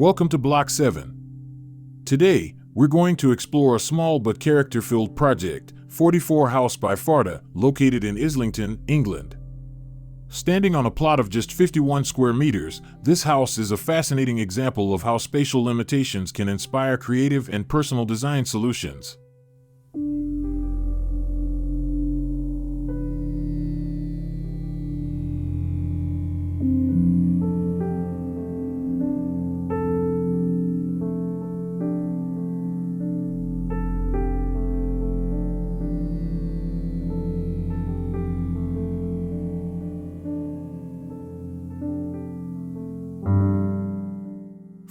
Welcome to Block 7. Today, we're going to explore a small but character-filled project, Fortyfour House by Fardaa, located in Islington, England. Standing on a plot of just 51 square meters, this house is a fascinating example of how spatial limitations can inspire creative and personal design solutions.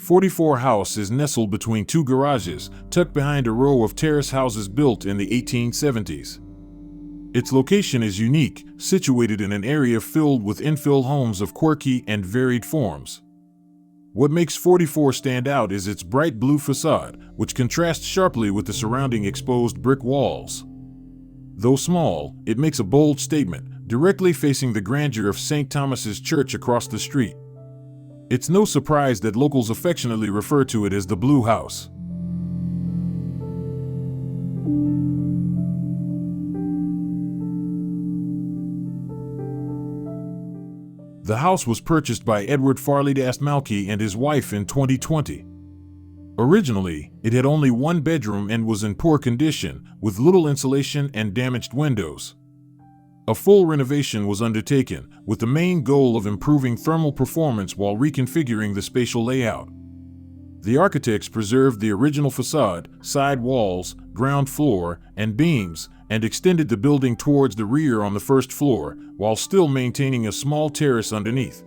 Fortyfour House is nestled between two garages, tucked behind a row of terrace houses built in the 1870s. Its location is unique, situated in an area filled with infill homes of quirky and varied forms. What makes Fortyfour stand out is its bright blue facade, which contrasts sharply with the surrounding exposed brick walls. Though small, it makes a bold statement, directly facing the grandeur of St. Thomas's Church across the street. It's no surprise that locals affectionately refer to it as the Blue House. The house was purchased by Edward Fardaa and his wife in 2020. Originally, it had only one bedroom and was in poor condition, with little insulation and damaged windows. A full renovation was undertaken, with the main goal of improving thermal performance while reconfiguring the spatial layout. The architects preserved the original facade, side walls, ground floor, and beams, and extended the building towards the rear on the first floor, while still maintaining a small terrace underneath.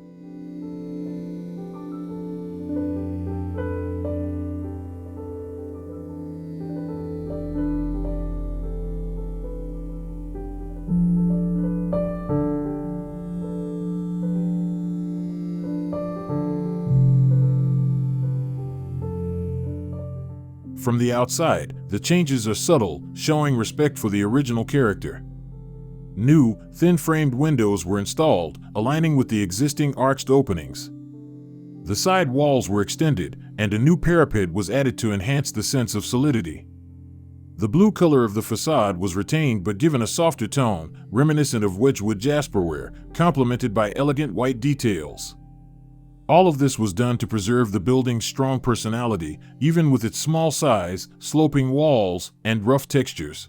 From the outside, the changes are subtle, showing respect for the original character. New, thin-framed windows were installed, aligning with the existing arched openings. The side walls were extended, and a new parapet was added to enhance the sense of solidity. The blue color of the facade was retained but given a softer tone, reminiscent of Wedgwood jasperware, complemented by elegant white details. All of this was done to preserve the building's strong personality, even with its small size, sloping walls, and rough textures.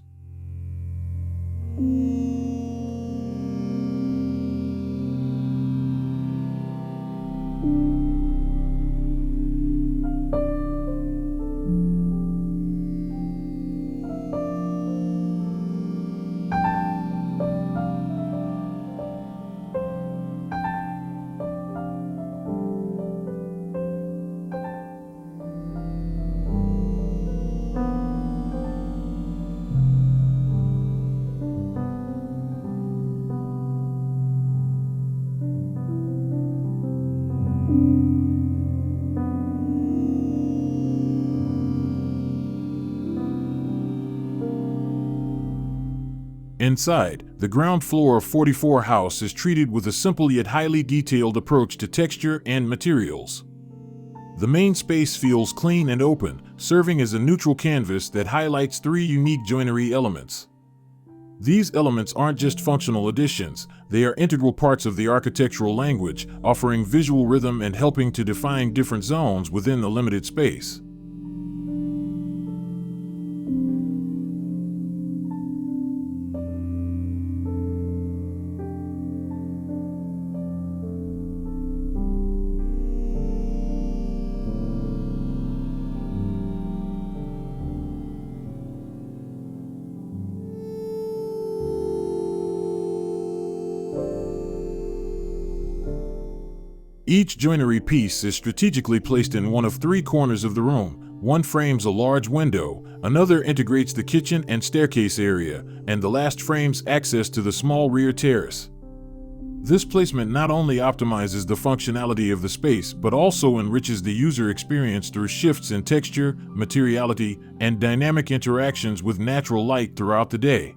Inside, the ground floor of Fortyfour House is treated with a simple yet highly detailed approach to texture and materials. The main space feels clean and open, serving as a neutral canvas that highlights three unique joinery elements. These elements aren't just functional additions, they are integral parts of the architectural language, offering visual rhythm and helping to define different zones within the limited space. Each joinery piece is strategically placed in one of three corners of the room. One frames a large window, another integrates the kitchen and staircase area, and the last frames access to the small rear terrace. This placement not only optimizes the functionality of the space, but also enriches the user experience through shifts in texture, materiality, and dynamic interactions with natural light throughout the day.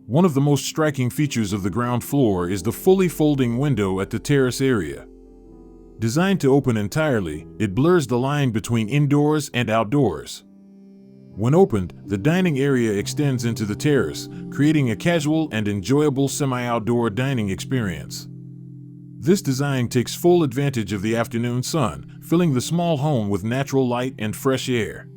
One of the most striking features of the ground floor is the fully folding window at the terrace area. Designed to open entirely, it blurs the line between indoors and outdoors. When opened, the dining area extends into the terrace, creating a casual and enjoyable semi-outdoor dining experience. This design takes full advantage of the afternoon sun, filling the small home with natural light and fresh air.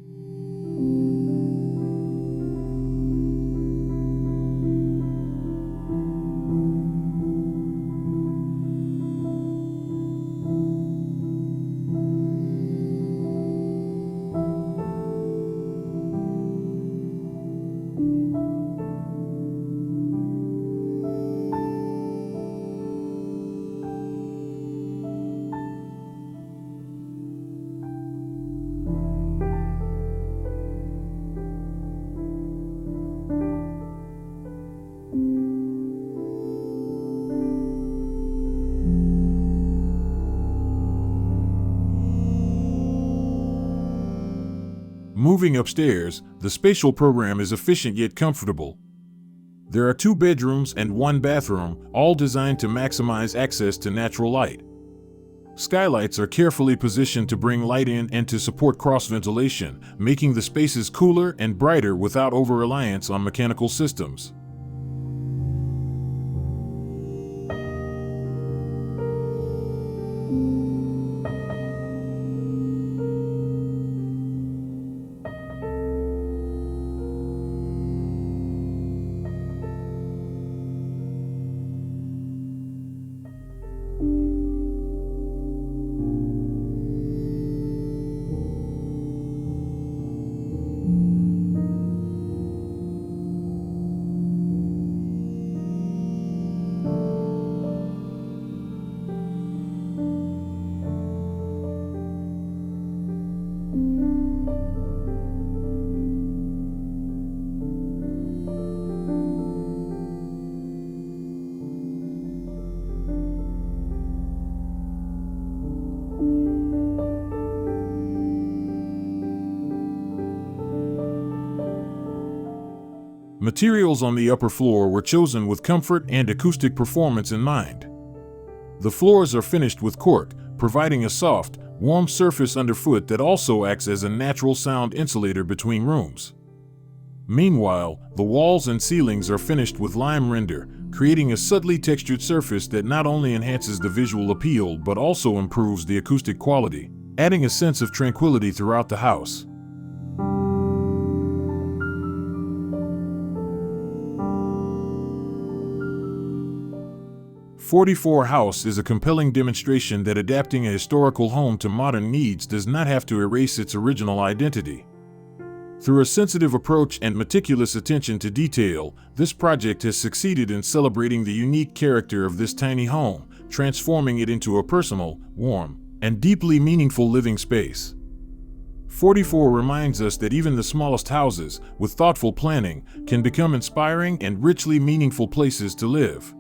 Moving upstairs, the spatial program is efficient yet comfortable. There are 2 bedrooms and 1 bathroom, all designed to maximize access to natural light. Skylights are carefully positioned to bring light in and to support cross-ventilation, making the spaces cooler and brighter without over-reliance on mechanical systems. Materials on the upper floor were chosen with comfort and acoustic performance in mind. The floors are finished with cork, providing a soft, warm surface underfoot that also acts as a natural sound insulator between rooms. Meanwhile, the walls and ceilings are finished with lime render, creating a subtly textured surface that not only enhances the visual appeal but also improves the acoustic quality, adding a sense of tranquility throughout the house. Fortyfour House is a compelling demonstration that adapting a historical home to modern needs does not have to erase its original identity. Through a sensitive approach and meticulous attention to detail, this project has succeeded in celebrating the unique character of this tiny home, transforming it into a personal, warm, and deeply meaningful living space. Fortyfour reminds us that even the smallest houses, with thoughtful planning, can become inspiring and richly meaningful places to live.